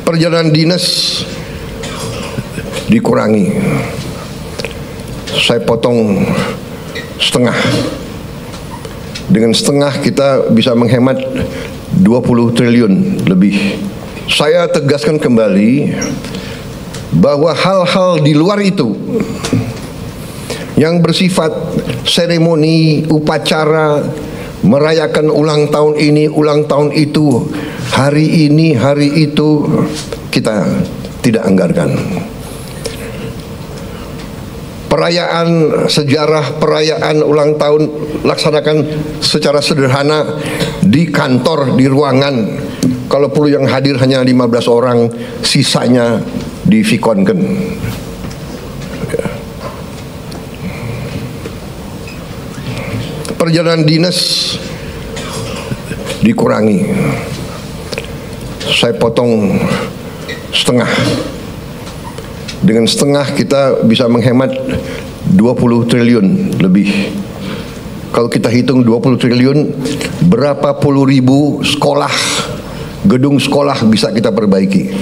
perjalanan dinas dikurangi. Saya potong setengah. Dengan setengah kita bisa menghemat 20 triliun lebih. Saya tegaskan kembali bahwa hal-hal di luar itu yang bersifat seremoni, upacara, merayakan ulang tahun ini, ulang tahun itu, hari ini, hari itu, kita tidak anggarkan. Perayaan sejarah, perayaan ulang tahun laksanakan secara sederhana di kantor, di ruangan. Kalau perlu yang hadir hanya 15 orang, sisanya divikonkan. Perjalanan dinas dikurangi. Saya potong setengah. Dengan setengah kita bisa menghemat 20 triliun lebih. Kalau kita hitung 20 triliun, berapa puluh ribu sekolah, gedung sekolah bisa kita perbaiki.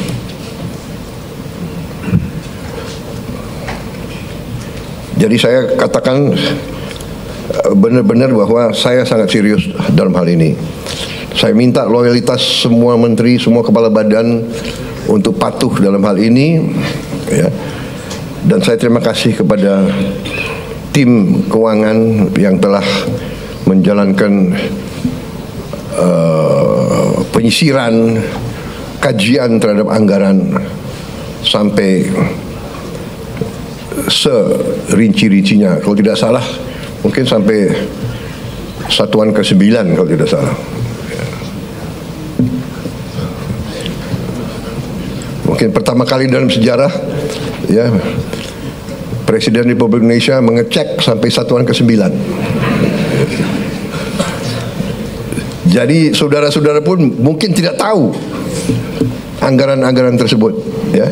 Jadi saya katakan benar-benar bahwa saya sangat serius dalam hal ini. Saya minta loyalitas semua menteri, semua kepala badan untuk patuh dalam hal ini, ya. Dan saya terima kasih kepada tim keuangan yang telah menjalankan penyisiran, kajian terhadap anggaran sampai serinci-rincinya. Kalau tidak salah, mungkin sampai satuan ke-9 kalau tidak salah. Mungkin pertama kali dalam sejarah, ya, Presiden Republik Indonesia mengecek sampai satuan ke-9. Jadi saudara-saudara pun mungkin tidak tahu anggaran-anggaran tersebut, ya.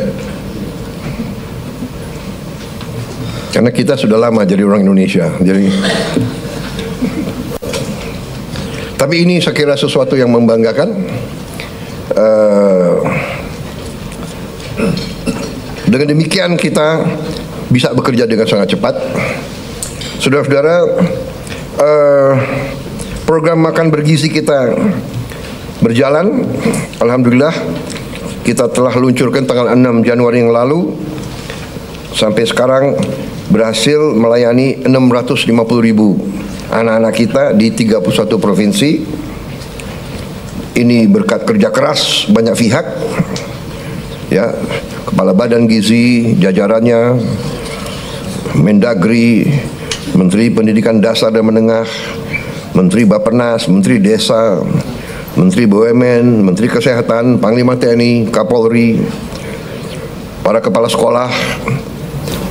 Karena kita sudah lama jadi orang Indonesia. Tapi ini saya kira sesuatu yang membanggakan. Dengan demikian kita bisa bekerja dengan sangat cepat. Saudara-saudara, program makan bergizi kita berjalan. Alhamdulillah, kita telah luncurkan tanggal 6 Januari yang lalu. Sampai sekarang berhasil melayani 650.000 anak-anak kita di 31 provinsi. Ini berkat kerja keras banyak pihak, ya, Kepala Badan Gizi, jajarannya, Mendagri, Menteri Pendidikan Dasar dan Menengah, Menteri Bappenas, Menteri Desa, Menteri BUMN, Menteri Kesehatan, Panglima TNI, Kapolri, para kepala sekolah,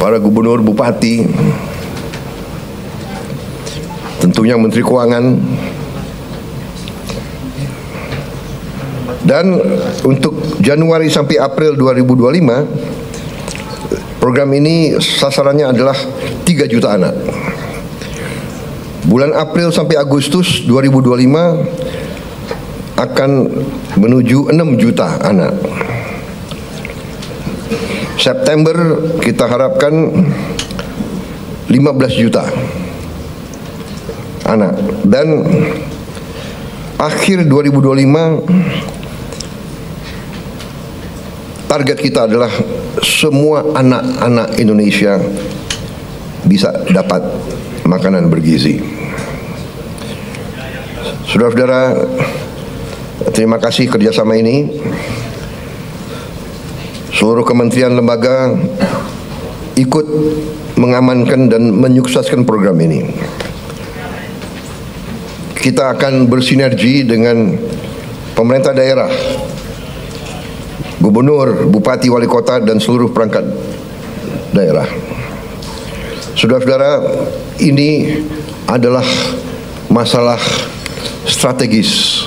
para gubernur, bupati, tentunya Menteri Keuangan. Dan untuk Januari sampai April 2025, program ini sasarannya adalah 3 juta anak. Bulan April sampai Agustus 2025 akan menuju 6 juta anak. September kita harapkan 15 juta anak. Dan akhir 2025 target kita adalah semua anak-anak Indonesia bisa dapat makanan bergizi. Saudara-saudara, terima kasih kerjasama ini. Seluruh kementerian lembaga ikut mengamankan dan menyukseskan program ini. Kita akan bersinergi dengan pemerintah daerah, gubernur, bupati, wali kota, dan seluruh perangkat daerah. Saudara-saudara, ini adalah masalah strategis.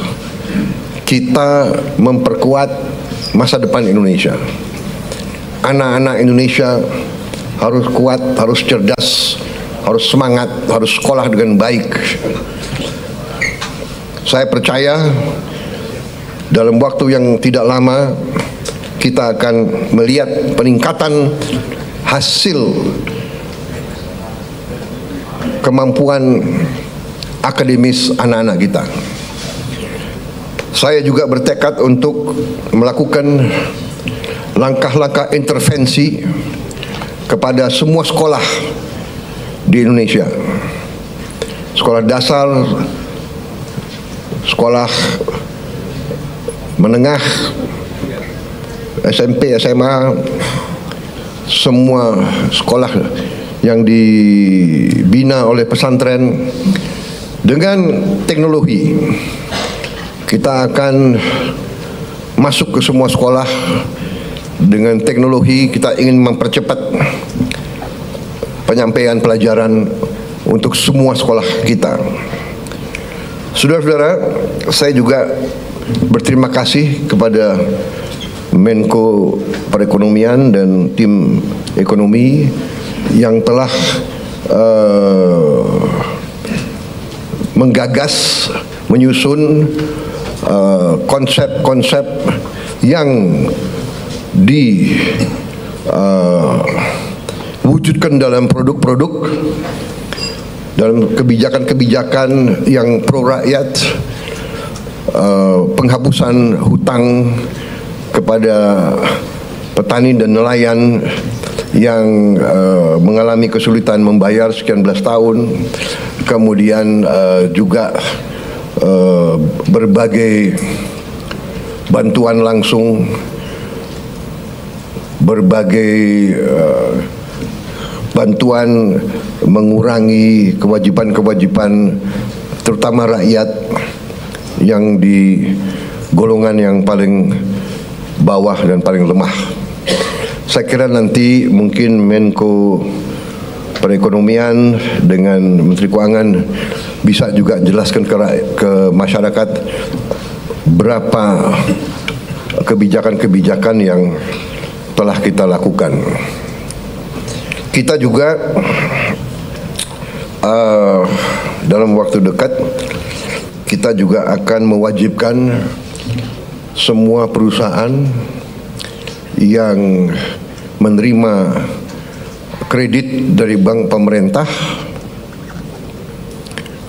Kita memperkuat masa depan Indonesia. Anak-anak Indonesia harus kuat, harus cerdas, harus semangat, harus sekolah dengan baik. Saya percaya dalam waktu yang tidak lama kita akan melihat peningkatan hasil kemampuan akademis anak-anak kita. Saya juga bertekad untuk melakukan langkah-langkah intervensi kepada semua sekolah di Indonesia. Sekolah dasar, sekolah menengah, SMP, SMA, semua sekolah yang dibina oleh pesantren dengan teknologi. Kita akan masuk ke semua sekolah dengan teknologi. Kita ingin mempercepat penyampaian pelajaran untuk semua sekolah kita. Saudara-saudara, saya juga berterima kasih kepada Menko Perekonomian dan tim ekonomi yang telah menggagas, menyusun konsep-konsep yang diwujudkan dalam produk-produk, dalam kebijakan-kebijakan yang pro rakyat, penghapusan hutang kepada petani dan nelayan yang mengalami kesulitan membayar sekian belas tahun, kemudian juga berbagai bantuan langsung, berbagai bantuan mengurangi kewajiban-kewajiban terutama rakyat yang di golongan yang paling bawah dan paling lemah. Saya kira nanti mungkin Menko Perekonomian dengan Menteri Keuangan bisa juga jelaskan ke masyarakat berapa kebijakan-kebijakan yang telah kita lakukan. Kita juga dalam waktu dekat kita juga akan mewajibkan semua perusahaan yang menerima kredit dari bank pemerintah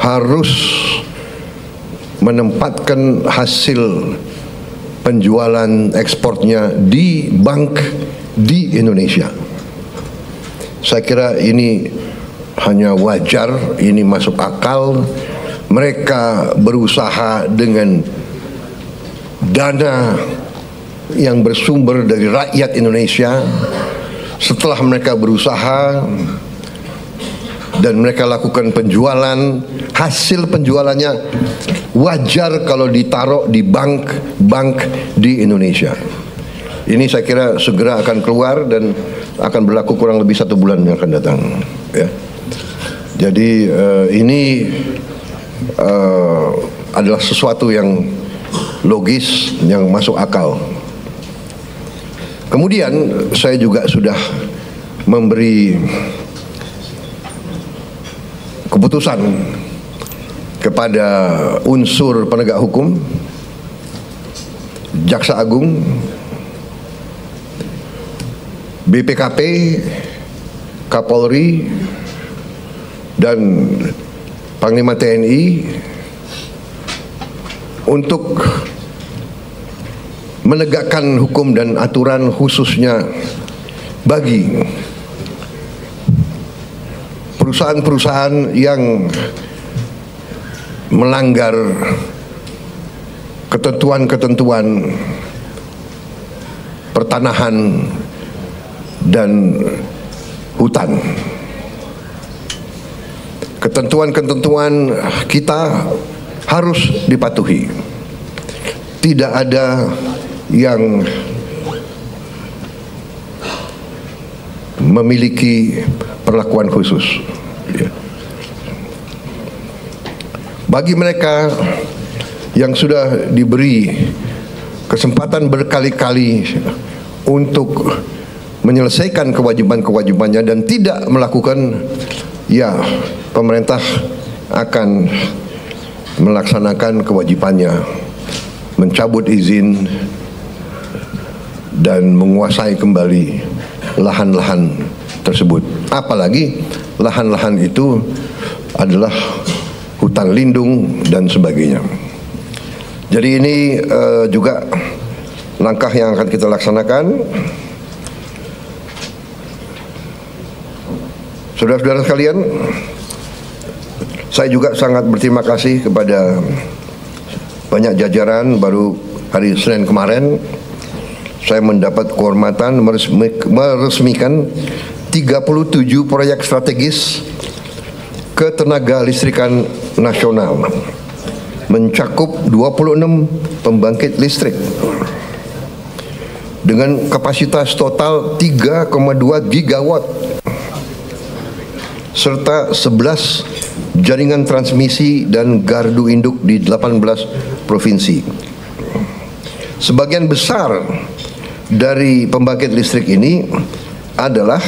harus menempatkan hasil penjualan ekspornya di bank di Indonesia. Saya kira ini hanya wajar, ini masuk akal. Mereka berusaha dengan dana yang bersumber dari rakyat Indonesia. Setelah mereka berusaha dan mereka lakukan penjualan, hasil penjualannya wajar kalau ditaruh di bank di Indonesia. Ini saya kira segera akan keluar dan akan berlaku kurang lebih 1 bulan yang akan datang. Ya. Jadi ini adalah sesuatu yang logis, yang masuk akal. Kemudian saya juga sudah memberi keputusan kepada unsur penegak hukum, Jaksa Agung, BPKP, Kapolri, dan Panglima TNI untuk menegakkan hukum dan aturan khususnya bagi perusahaan-perusahaan yang melanggar ketentuan-ketentuan pertanahan dan hutan. Ketentuan-ketentuan kita harus dipatuhi. Tidak ada yang memiliki perlakuan khusus. Bagi mereka yang sudah diberi kesempatan berkali-kali untuk menyelesaikan kewajiban-kewajibannya dan tidak melakukan, ya pemerintah akan melaksanakan kewajibannya, mencabut izin dan menguasai kembali lahan-lahan tersebut. Apalagi lahan-lahan itu adalah hutan lindung dan sebagainya. Jadi ini juga langkah yang akan kita laksanakan. Saudara-saudara sekalian, saya juga sangat berterima kasih kepada banyak jajaran. Baru hari Senin kemarin saya mendapat kehormatan meresmikan 37 proyek strategis ketenaga listrikan nasional, mencakup 26 pembangkit listrik dengan kapasitas total 3,2 gigawatt serta 11 jaringan transmisi dan gardu induk di 18 provinsi. Sebagian besar dari pembangkit listrik ini adalah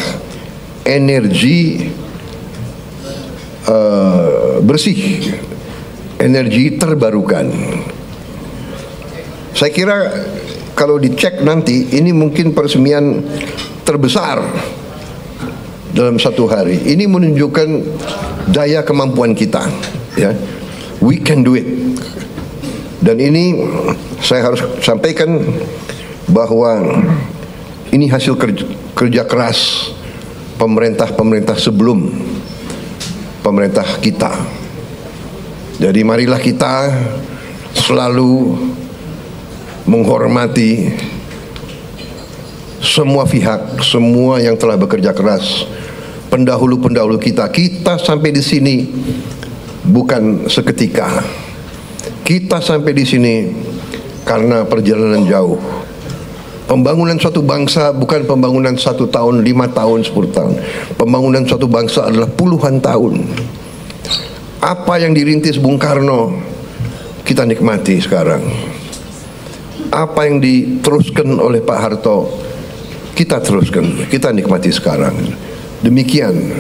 energi bersih, energi terbarukan. Saya kira kalau dicek nanti, ini mungkin peresmian terbesar dalam satu hari. Ini menunjukkan daya kemampuan kita, ya. We can do it. Dan ini saya harus sampaikan bahwa ini hasil kerja keras pemerintah sebelum pemerintah kita. Jadi marilah kita selalu menghormati semua pihak, semua yang telah bekerja keras, pendahulu-pendahulu kita. Kita sampai di sini bukan seketika. Kita sampai di sini karena perjalanan jauh. Pembangunan suatu bangsa bukan pembangunan 1 tahun, 5 tahun, 10 tahun. Pembangunan suatu bangsa adalah puluhan tahun. Apa yang dirintis Bung Karno kita nikmati sekarang. Apa yang diteruskan oleh Pak Harto kita teruskan, kita nikmati sekarang. Demikian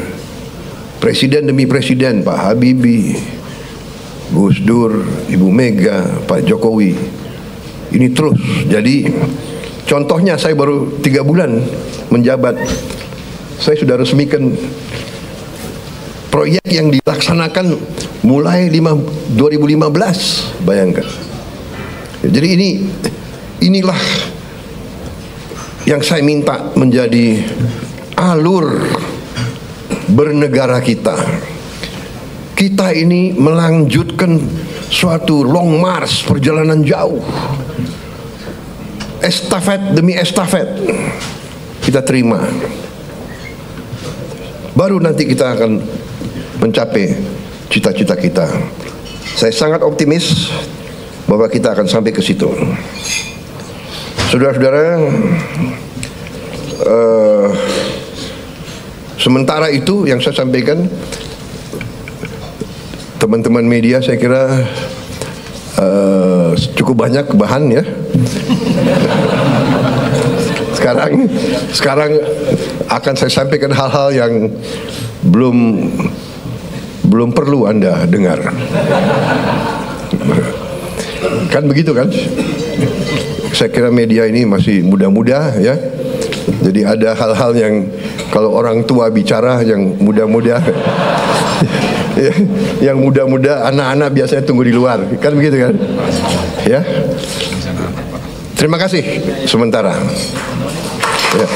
presiden demi presiden, Pak Habibie, Gus Dur, Ibu Mega, Pak Jokowi, ini terus. Jadi contohnya saya baru 3 bulan menjabat, saya sudah resmikan proyek yang dilaksanakan mulai 2015, bayangkan. Jadi inilah yang saya minta menjadi alur bernegara kita. Kita ini melanjutkan suatu long march, perjalanan jauh, estafet demi estafet kita terima. Baru nanti kita akan mencapai cita-cita kita. Saya sangat optimis bahwa kita akan sampai ke situ. Saudara-saudara, sementara itu yang saya sampaikan, teman-teman media saya kira cukup banyak bahan, ya. Sekarang akan saya sampaikan hal-hal yang belum perlu Anda dengar. Kan begitu kan? Saya kira media ini masih muda-muda, ya. Jadi ada hal-hal yang kalau orang tua bicara yang muda-muda yang muda-muda, anak-anak biasanya tunggu di luar. Kan begitu kan? Ya. Terima kasih sementara. Ya.